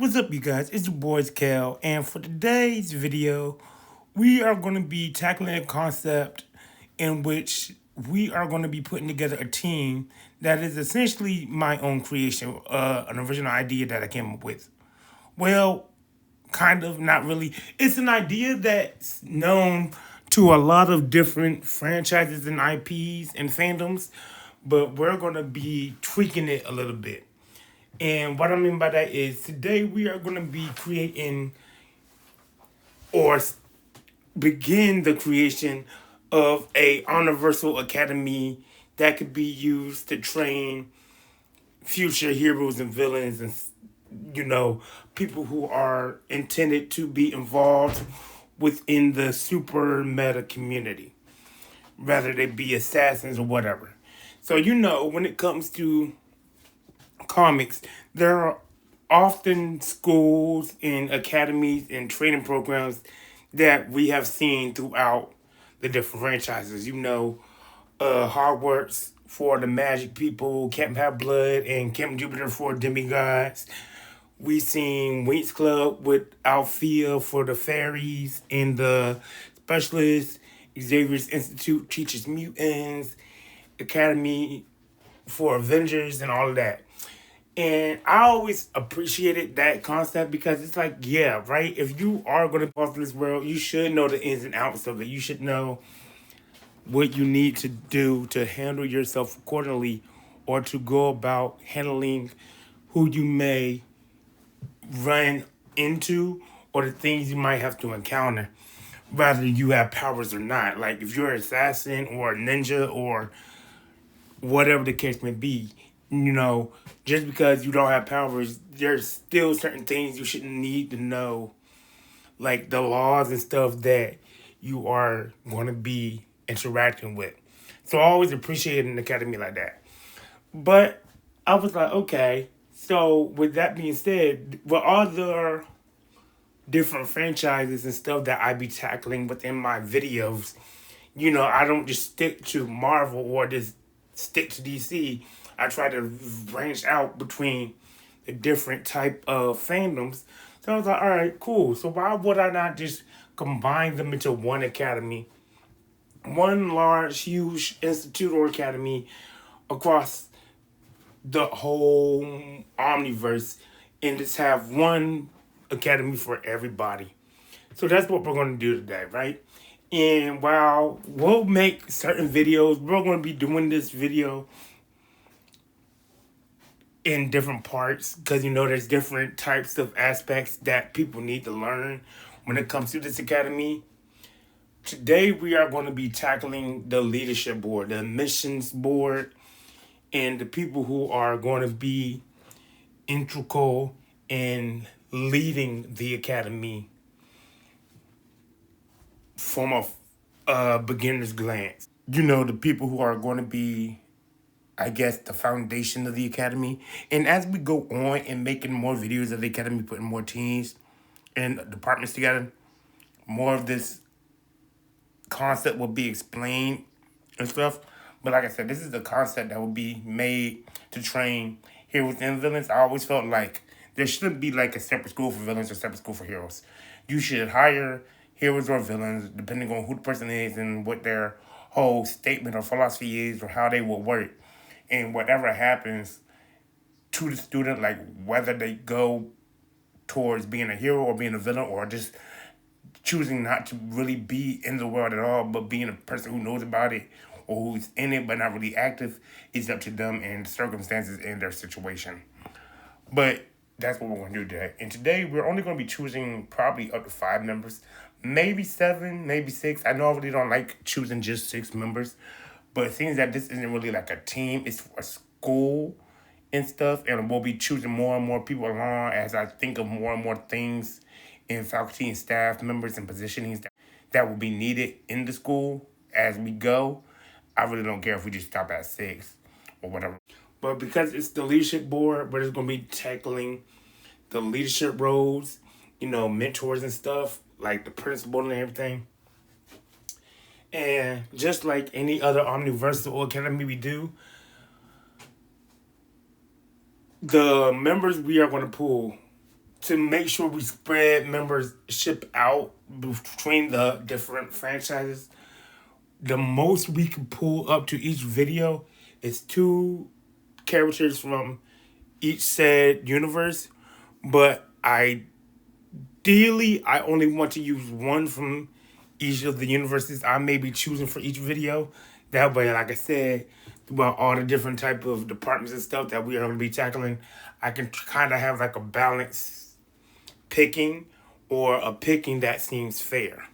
What's up, you guys? It's your boys, Kel, and for today's video, we are going to be tackling a concept in which we are going to be putting together a team that is essentially my own creation, an original idea that I came up with. Well, kind of, not really. It's an idea that's known to a lot of different franchises and IPs and fandoms, but we're going to be tweaking it a little bit. And what I mean by that is today we are going to be creating or begin the creation of a universal academy that could be used to train future heroes and villains and people who are intended to be involved within the super meta community, whether they be assassins or whatever. So when it comes to comics, there are often schools and academies and training programs that we have seen throughout the different franchises. Hogwarts for the magic people, Camp Half Blood, and Camp Jupiter for demigods. We seen Winx Club with Alfea for the fairies and the specialists. Xavier's Institute teaches mutants. Academy for Avengers and all of that. And I always appreciated that concept because it's like, yeah, right? If you are going to walk through this world, you should know the ins and outs of it. You should know what you need to do to handle yourself accordingly or to go about handling who you may run into or the things you might have to encounter, whether you have powers or not. Like if you're an assassin or a ninja or whatever the case may be, just because you don't have powers, there's still certain things you shouldn't need to know, like the laws and stuff that you are going to be interacting with. So I always appreciate an academy like that. But I was like, okay, so with that being said, what other different franchises and stuff that I be tackling within my videos, I don't just stick to Marvel or just stick to DC. I try to branch out between the different type of fandoms. So I was like, all right, cool. So why would I not just combine them into one academy, one large, huge institute or academy across the whole omniverse, and just have one academy for everybody? So that's what we're going to do today, right? And while we'll make certain videos, we're going to be doing this video in different parts because there's different types of aspects that people need to learn when it comes to this academy. Today we are going to be tackling the leadership board, the admissions board, and the people who are going to be integral in leading the academy from a beginner's glance. The people who are going to be, I guess, the foundation of the academy. And as we go on and making more videos of the academy, putting more teams and departments together, more of this concept will be explained and stuff. But like I said, this is the concept that will be made to train heroes and villains. I always felt like there shouldn't be like a separate school for villains or separate school for heroes. You should hire heroes or villains depending on who the person is and what their whole statement or philosophy is or how they will work. And whatever happens to the student, like whether they go towards being a hero or being a villain or just choosing not to really be in the world at all, but being a person who knows about it or who's in it but not really active, is up to them and circumstances and their situation. But that's what we're going to do today. And today we're only going to be choosing probably up to 5 members, maybe 7, maybe 6. I know I really don't like choosing just 6 members, but it seems that this isn't really like a team. It's a school and stuff, and we'll be choosing more and more people along as I think of more and more things in faculty and staff members and positionings that will be needed in the school as we go. I really don't care if we just stop at 6 or whatever. But because it's the leadership board, we're just going to be tackling the leadership roles, mentors and stuff, like the principal and everything. And just like any other omniversal academy we do, the members we are going to pull to make sure we spread membership out between the different franchises, the most we can pull up to each video is two characters from each said universe. But ideally, I only want to use one from each of the universes I may be choosing for each video. That way, like I said, throughout all the different type of departments and stuff that we are going to be tackling, I can kind of have like a balance picking or a picking that seems fair.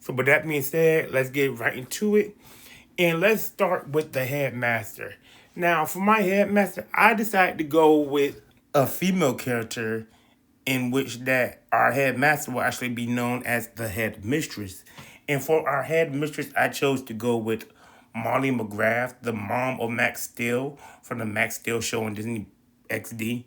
So with that being said, let's get right into it. And let's start with the headmaster. Now, for my headmaster, I decided to go with a female character in which that our headmaster will actually be known as the headmistress. And for our headmistress, I chose to go with Molly McGrath, the mom of Max Steel from the Max Steel show on Disney XD.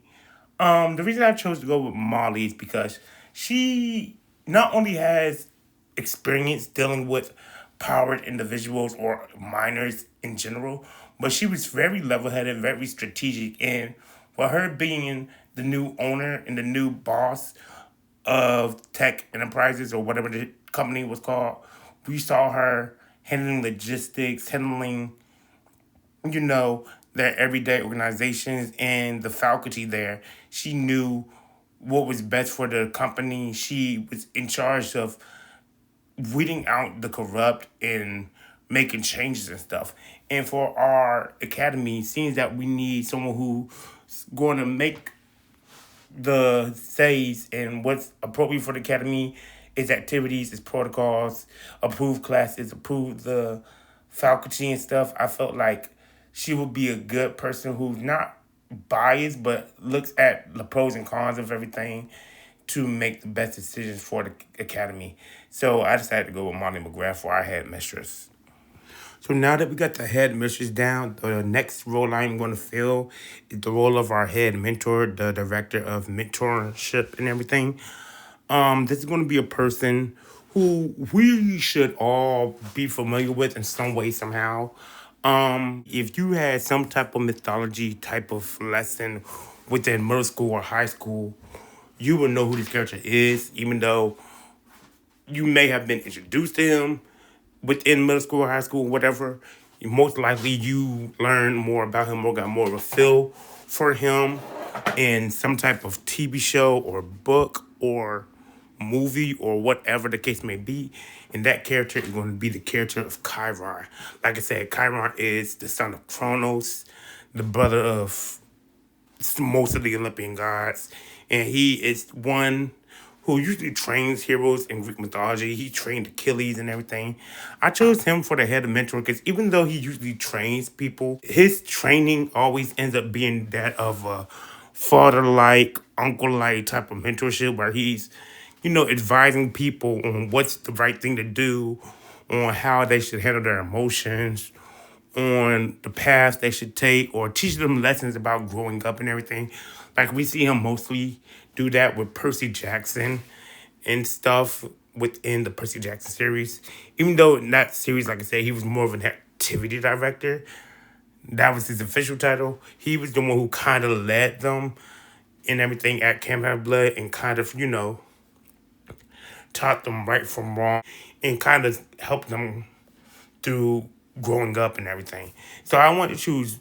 The reason I chose to go with Molly is because she not only has experience dealing with powered individuals or minors in general, but she was very level headed, very strategic. And for her being the new owner and the new boss of Tech Enterprises or whatever the company was called, we saw her handling logistics, handling their everyday organizations and the faculty there. She knew what was best for the company. She was in charge of weeding out the corrupt and making changes and stuff. And for our academy, it seems that we need someone who's going to make the says and what's appropriate for the academy, its activities, its protocols, approve classes, approve the faculty and stuff. I felt like she would be a good person who's not biased but looks at the pros and cons of everything to make the best decisions for the academy. So I decided to go with Molly McGrath for our headmistress. So now that we got the headmistress down, the next role I'm going to fill is the role of our head mentor, the director of mentorship and everything. This is going to be a person who we should all be familiar with in some way, somehow. If you had some type of mythology type of lesson within middle school or high school, you would know who this character is, even though you may have been introduced to him within middle school, high school, whatever. Most likely you learn more about him or got more of a feel for him in some type of TV show or book or movie or whatever the case may be. And that character is going to be the character of Chiron. Like I said, Chiron is the son of Kronos, the brother of most of the Olympian gods. And he is one who usually trains heroes in Greek mythology. He trained Achilles and everything. I chose him for the head of mentor because even though he usually trains people, his training always ends up being that of a father-like, uncle-like type of mentorship where he's, advising people on what's the right thing to do, on how they should handle their emotions, on the path they should take, or teach them lessons about growing up and everything. Like we see him mostly do that with Percy Jackson and stuff within the Percy Jackson series. Even though in that series, like I said, he was more of an activity director. That was his official title. He was the one who kind of led them and everything at Camp Half-Blood and kind of, taught them right from wrong and kind of helped them through growing up and everything. So I want to choose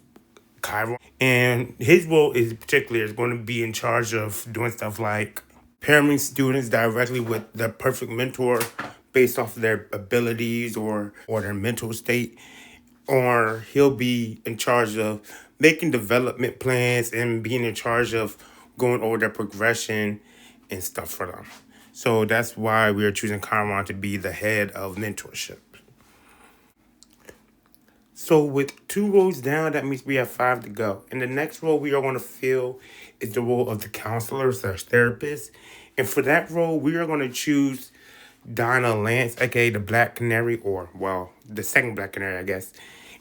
Chiron. And his role is particularly is going to be in charge of doing stuff like pairing students directly with the perfect mentor based off of their abilities or their mental state. Or he'll be in charge of making development plans and being in charge of going over their progression and stuff for them. So that's why we are choosing Chiron to be the head of mentorship. So with 2 rows down, that means we have 5 to go. And the next role we are going to fill is the role of the counselor/therapist. And for that role, we are going to choose Donna Lance, aka the Black Canary, or, well, the second Black Canary, I guess.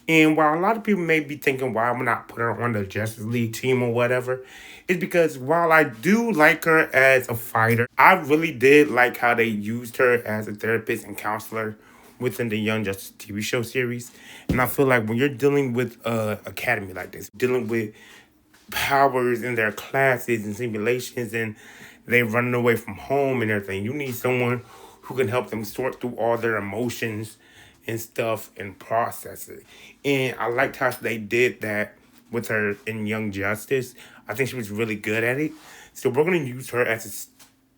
And while a lot of people may be thinking why I'm not putting her on the Justice League team or whatever, it's because while I do like her as a fighter, I really did like how they used her as a therapist and counselor within the Young Justice TV show series. And I feel like when you're dealing with academy like this, dealing with powers in their classes and simulations and they running away from home and everything. You need someone who can help them sort through all their emotions and stuff and process it. And I liked how they did that with her in Young Justice. I think she was really good at it. So we're gonna use her as a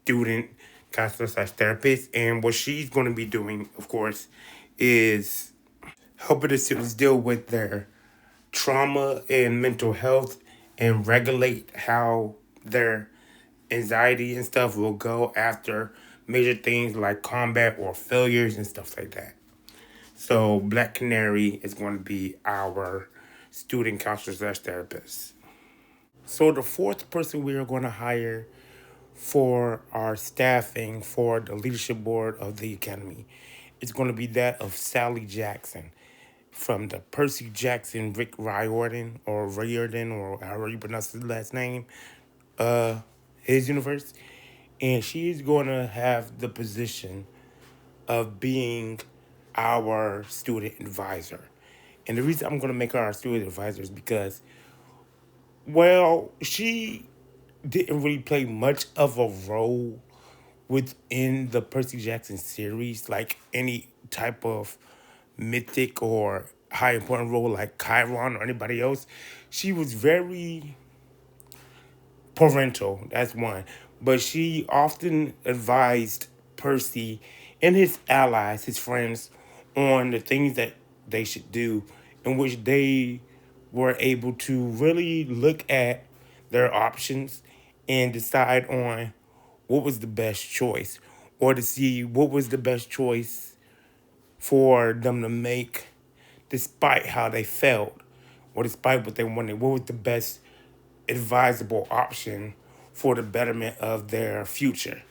student counselor slash therapist, and what she's gonna be doing, of course, is helping the students deal with their trauma and mental health and regulate how their anxiety and stuff will go after major things like combat or failures and stuff like that. So Black Canary is going to be our student counselor slash therapist. So the fourth person we are going to hire for our staffing for the leadership board of the academy is going to be that of Sally Jackson from the Percy Jackson Rick Riordan or Riordan or however you pronounce his last name, his universe. And she is going to have the position of being our student advisor. And the reason I'm going to make her our student advisor is because, well, she didn't really play much of a role within the Percy Jackson series, like any type of mythic or high important role like Chiron or anybody else. She was very parental, that's one. But she often advised Percy and his allies, his friends, on the things that they should do, in which they were able to really look at their options and decide on what was the best choice, or to see what was the best choice for them to make despite how they felt or despite what they wanted. What was the best advisable option for the betterment of their future?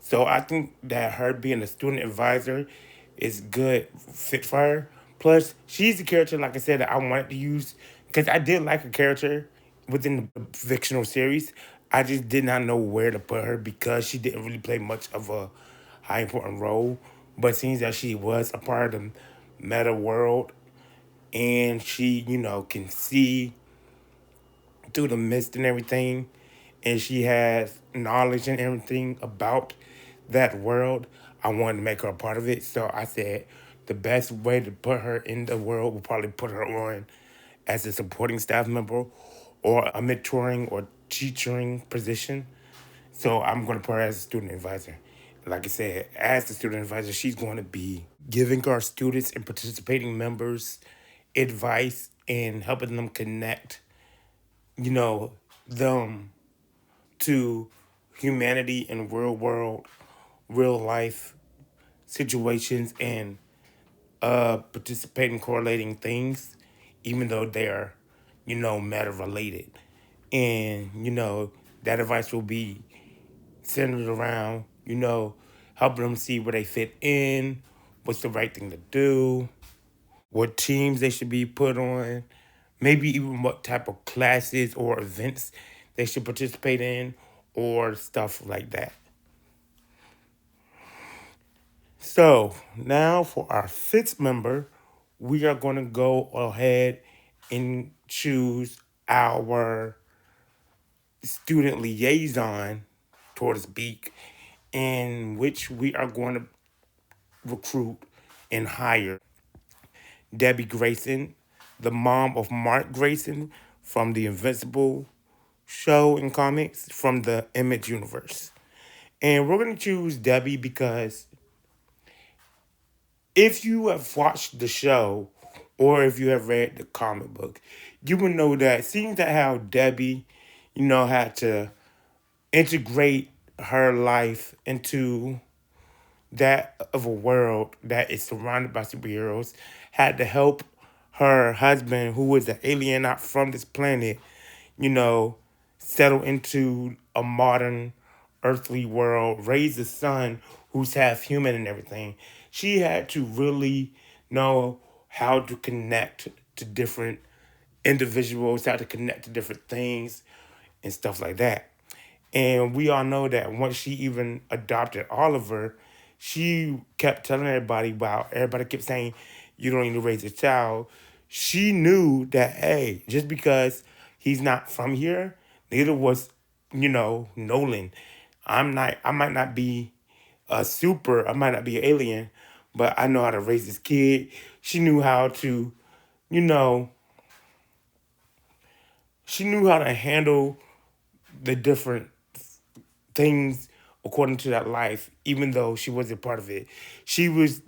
So I think that her being a student advisor is good fit for her. Plus, she's the character, like I said, that I wanted to use because I did like her character within the fictional series. I just did not know where to put her because she didn't really play much of a high important role. But seems that she was a part of the meta world and she, can see through the mist and everything, and she has knowledge and everything about that world. I wanted to make her a part of it, so I said the best way to put her in the world would probably put her on as a supporting staff member or a mentoring or teaching position. So I'm going to put her as a student advisor. Like I said, as the student advisor, she's going to be giving our students and participating members advice and helping them connect, you know, them to humanity and real world, real life situations and participating correlating things, even though they're, meta related. And, that advice will be centered around, helping them see where they fit in, what's the right thing to do, what teams they should be put on, maybe even what type of classes or events they should participate in, or stuff like that. So now for our fifth member, we are going to go ahead and choose our student liaison towards Beak, in which we are going to recruit and hire Debbie Grayson, the mom of Mark Grayson from the Invincible show and comics from the Image universe. And we're going to choose Debbie because if you have watched the show or if you have read the comic book, you will know that seeing that how Debbie, had to integrate her life into that of a world that is surrounded by superheroes, had to help her husband, who was an alien not from this planet, you know, settle into a modern earthly world, raise a son who's half human and everything. She had to really know how to connect to different individuals, how to connect to different things and stuff like that. And we all know that once she even adopted Oliver, she kept telling everybody, wow, everybody kept saying, you don't need to raise a child. She knew that, hey, just because he's not from here, neither was, Nolan. I might not be I might not be an alien, but I know how to raise this kid. She knew how to, you know, she knew how to handle the different things according to that life, even though she wasn't part of it. She was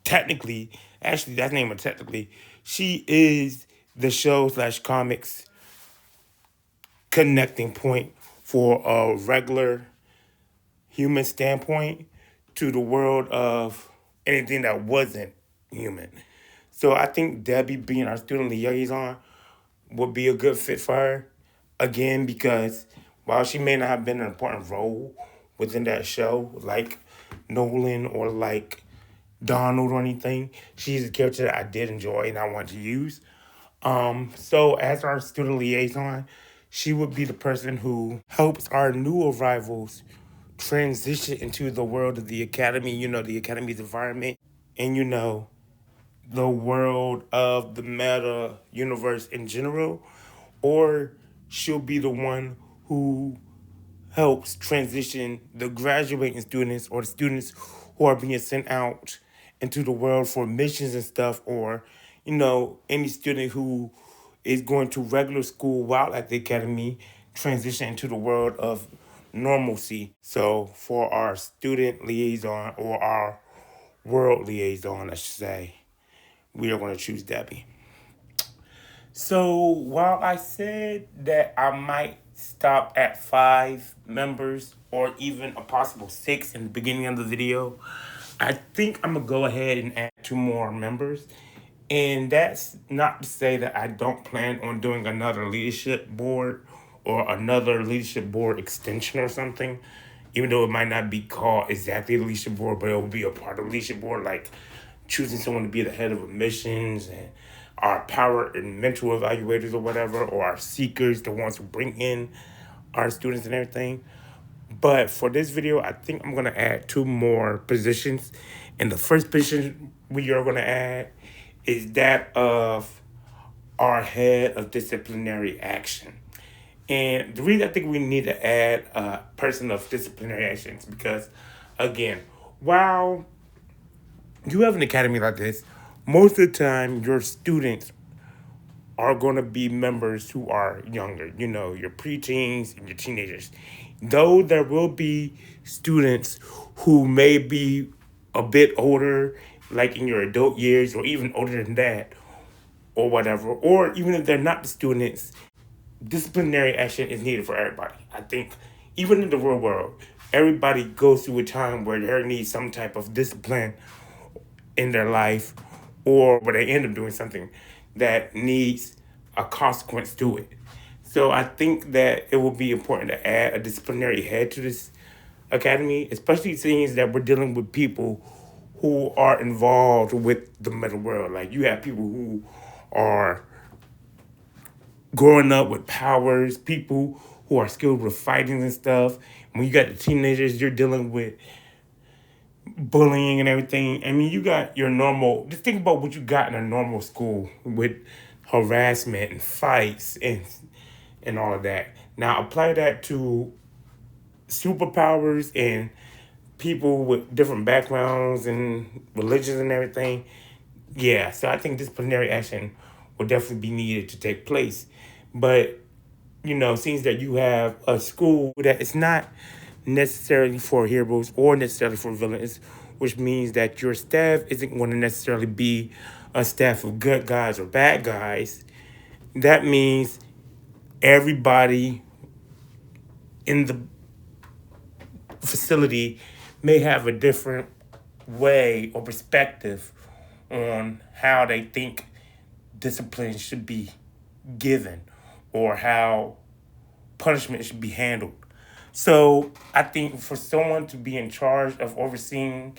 technically, actually, that's name of technically, she is the show slash comics connecting point for a regular human standpoint to the world of anything that wasn't human. So I think Debbie being our student liaison would be a good fit for her. Again, because while she may not have been an important role within that show, like Nolan or like Donald or anything, she's a character that I did enjoy and I want to use. So as our student liaison, she would be the person who helps our new arrivals transition into the world of the academy, the academy's environment, and the world of the meta universe in general, or she'll be the one who helps transition the graduating students or the students who are being sent out into the world for missions and stuff, or any student who is going to regular school while at the academy transition into the world of normalcy. So for our student liaison, or our world liaison, I should say, we are going to choose Debbie. So while I said that I might stop at 5 members or even a possible 6 in the beginning of the video, I think I'm going to go ahead and add 2 more members. And that's not to say that I don't plan on doing another leadership board or another leadership board extension or something, even though it might not be called exactly the leadership board, but it will be a part of the leadership board, like choosing someone to be the head of admissions and our power and mental evaluators or whatever, or our seekers, the ones who bring in our students and everything. But for this video, I think I'm going to add 2 more positions. And the first position we are going to add is that of our head of disciplinary action. And the reason I think we need to add a person of disciplinary action is because, again, while you have an academy like this, most of the time your students are going to be members who are younger, your preteens and your teenagers. Though there will be students who may be a bit older, like in your adult years, or even older than that, or whatever, or even if they're not the students, disciplinary action is needed for everybody. I think even in the real world, everybody goes through a time where they need some type of discipline in their life, or where they end up doing something that needs a consequence to it. So I think that it will be important to add a disciplinary head to this academy, especially seeing that we're dealing with people who are involved with the meta world. Like, you have people who are growing up with powers, people who are skilled with fighting and stuff. When you got the teenagers, you're dealing with bullying and everything. I mean, you got your normal, just think about what you got in a normal school with harassment and fights and all of that. Now apply that to superpowers and people with different backgrounds and religions and everything. Yeah, so I think disciplinary action will definitely be needed to take place. But, seems that you have a school that is not necessarily for heroes or necessarily for villains, which means that your staff isn't going to necessarily be a staff of good guys or bad guys. That means everybody in the facility may have a different way or perspective on how they think discipline should be given or how punishment should be handled. So I think for someone to be in charge of overseeing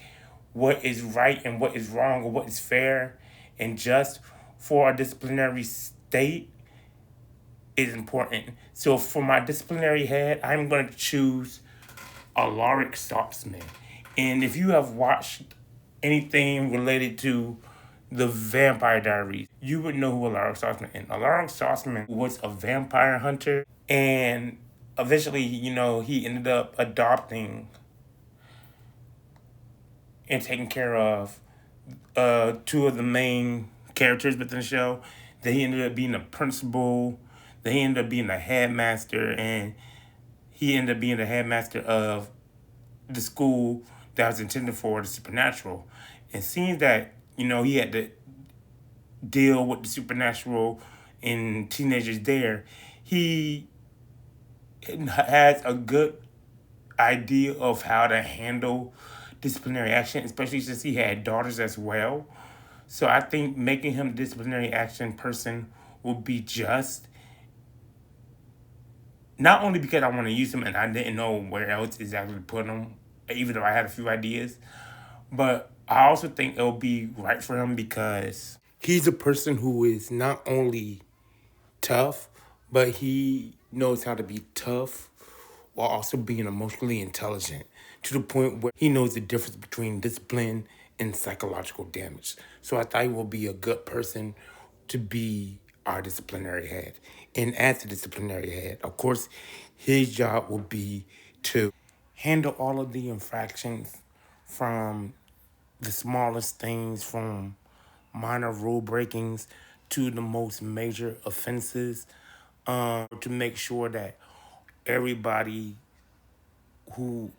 what is right and what is wrong or what is fair and just for a disciplinary state is important. So for my disciplinary head, I'm going to choose Alaric Saltzman. And if you have watched anything related to the Vampire Diaries, you would know who Alaric Saltzman is. Alaric Saltzman was a vampire hunter, and eventually, he ended up adopting and taking care of two of the main characters within the show. That he ended up being a principal. That he ended up being a headmaster, and he ended up being the headmaster of the school that was intended for the supernatural. And seeing that, he had to deal with the supernatural and teenagers there, he has a good idea of how to handle disciplinary action, especially since he had daughters as well. So I think making him a disciplinary action person would be just, not only because I want to use him and I didn't know where else exactly to put him, even though I had a few ideas, but I also think it'll be right for him because he's a person who is not only tough, but he knows how to be tough while also being emotionally intelligent to the point where he knows the difference between discipline and psychological damage. So I thought he will be a good person to be our disciplinary head. And as the disciplinary head, of course, his job will be to handle all of the infractions from the smallest things, from minor rule breakings to the most major offenses, to make sure that everybody who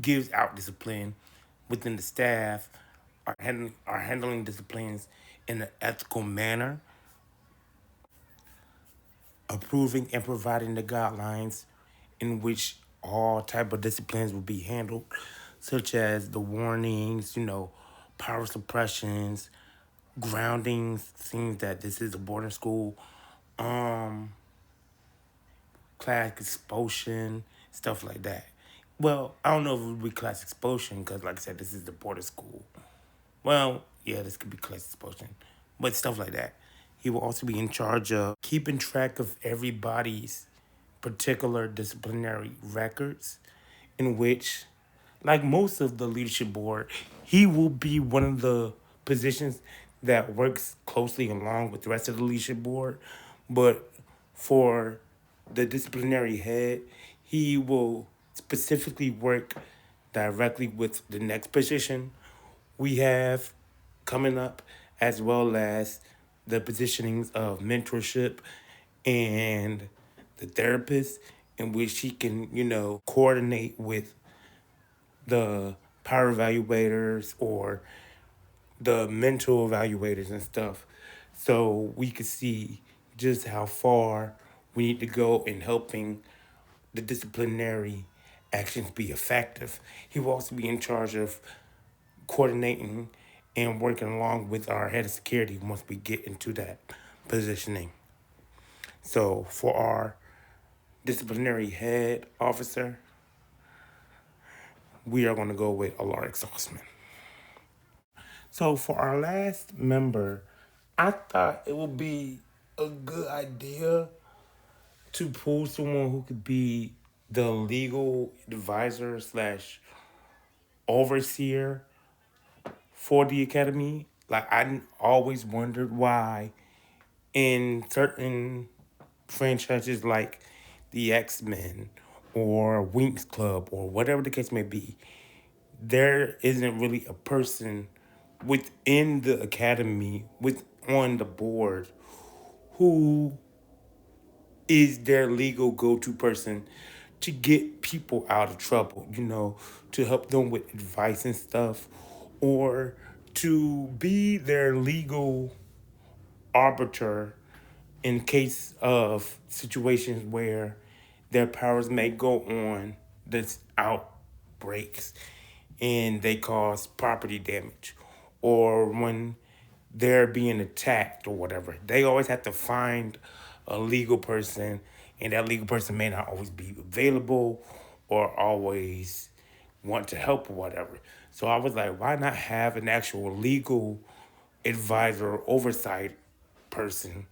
gives out discipline within the staff are handling disciplines in an ethical manner, approving and providing the guidelines in which all type of disciplines will be handled, such as the warnings, power suppressions, groundings, seeing that this is a boarding school, um, class expulsion, stuff like that. Well, I don't know if it would be class expulsion because, like I said, this is the boarding school. Well, yeah, this could be class expulsion, but stuff like that. He will also be in charge of keeping track of everybody's particular disciplinary records, in which, like most of the leadership board, he will be one of the positions that works closely along with the rest of the leadership board. But for the disciplinary head, he will specifically work directly with the next position we have coming up, as well as the positionings of mentorship and the therapist, in which he can, coordinate with the power evaluators or the mental evaluators and stuff. So we could see just how far we need to go in helping the disciplinary actions be effective. He will also be in charge of coordinating and working along with our head of security once we get into that positioning. So for our disciplinary head officer, we are going to go with Alaric Sauceman. So for our last member, I thought it would be a good idea to pull someone who could be the legal advisor slash overseer for the academy. Like I always wondered why in certain franchises like the X-Men or Winx Club or whatever the case may be, there isn't really a person within the academy, with on the board, who is their legal go-to person to get people out of trouble, to help them with advice and stuff, or to be their legal arbiter in case of situations where their powers may go on this outbreaks and they cause property damage, or when they're being attacked or whatever. They always have to find a legal person, and that legal person may not always be available or always want to help or whatever. So I was like, why not have an actual legal advisor or oversight person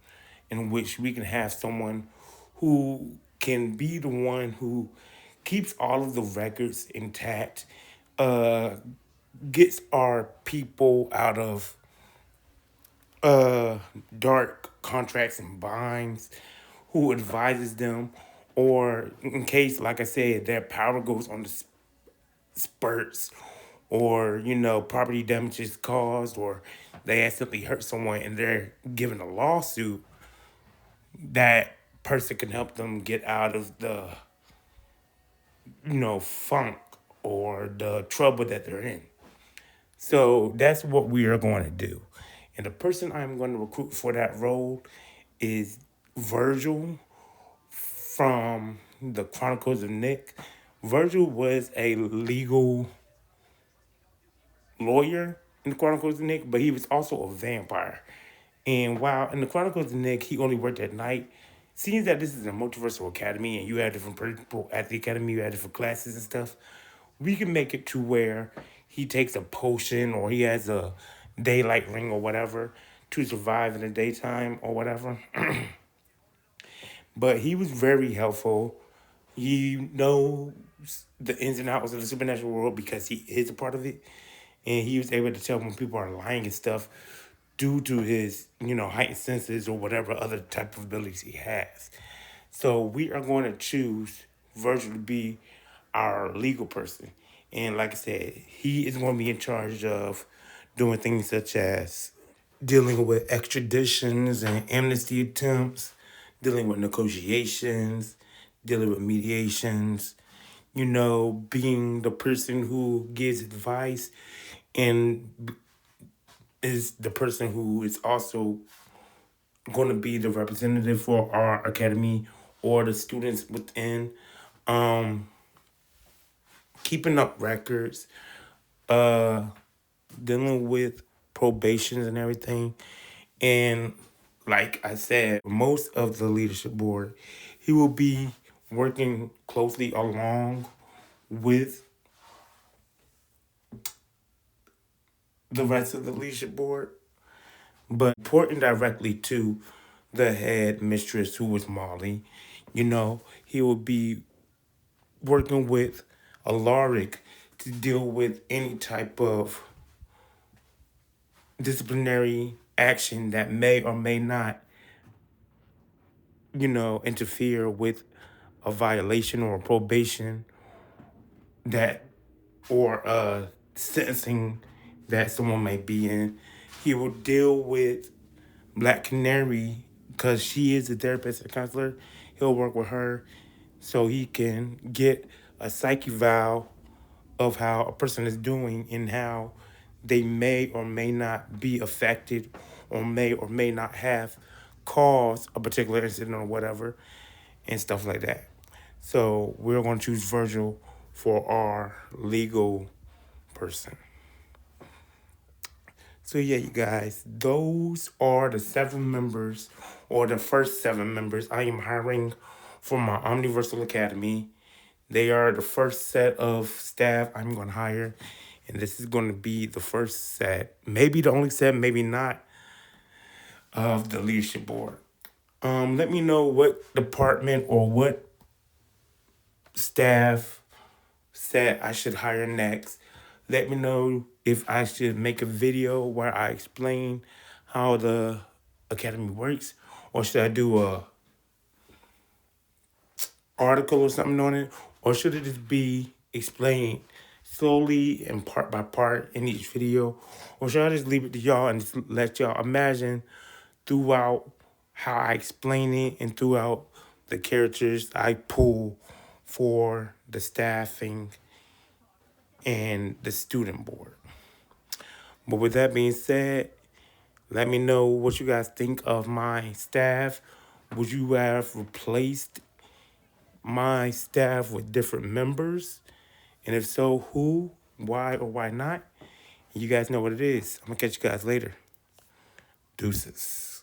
in which we can have someone who can be the one who keeps all of the records intact, uh, gets our people out of uh, dark contracts and binds, who advises them or in case, like I said, their power goes on the spurts, or property damage is caused, or they accidentally hurt someone and they're given a lawsuit, that person can help them get out of the funk or the trouble that they're in. So that's what we are going to do. And the person I'm going to recruit for that role is Virgil from the Chronicles of Nick. Virgil was a legal lawyer in the Chronicles of Nick, but he was also a vampire. And while in the Chronicles of Nick, he only worked at night. Seeing that this is a multiversal academy and you have different people at the academy, you have different classes and stuff, we can make it to where he takes a potion or he has a daylight ring or whatever to survive in the daytime or whatever. But he was very helpful. He knows the ins and outs of the supernatural world because he is a part of it. And he was able to tell when people are lying and stuff due to his, heightened senses or whatever other type of abilities he has. So we are going to choose Virgil to be our legal person. And like I said, he is going to be in charge of doing things such as dealing with extraditions and amnesty attempts, dealing with negotiations, dealing with mediations, being the person who gives advice and is the person who is also going to be the representative for our academy or the students within, keeping up records, uh, dealing with probations and everything. And like I said, most of the leadership board, he will be working closely along with the rest of the leadership board, but reporting directly to the head mistress, who was Molly. He will be working with Alaric to deal with any type of disciplinary action that may or may not, interfere with a violation or a probation that or sentencing that someone may be in. He will deal with Black Canary because she is a therapist and counselor. He'll work with her so he can get a psyche valve of how a person is doing and how they may or may not be affected or may not have caused a particular incident or whatever and stuff like that. So we're going to choose Virgil for our legal person. So yeah, you guys, those are the 7 members or the first 7 members I am hiring for my Omniversal Academy. They are the first set of staff I'm going to hire. And this is going to be the first set, maybe the only set, maybe not, of the leadership board. Let me know what department or what staff set I should hire next. Let me know if I should make a video where I explain how the academy works, or should I do a article or something on it, or should it just be explained slowly and part by part in each video, or should I just leave it to y'all and just let y'all imagine throughout how I explain it and throughout the characters I pull for the staffing and the student board. But with that being said, let me know what you guys think of my staff. Would you have replaced my staff with different members? And if so, who, why, or why not? You guys know what it is. I'm going to catch you guys later. Deuces.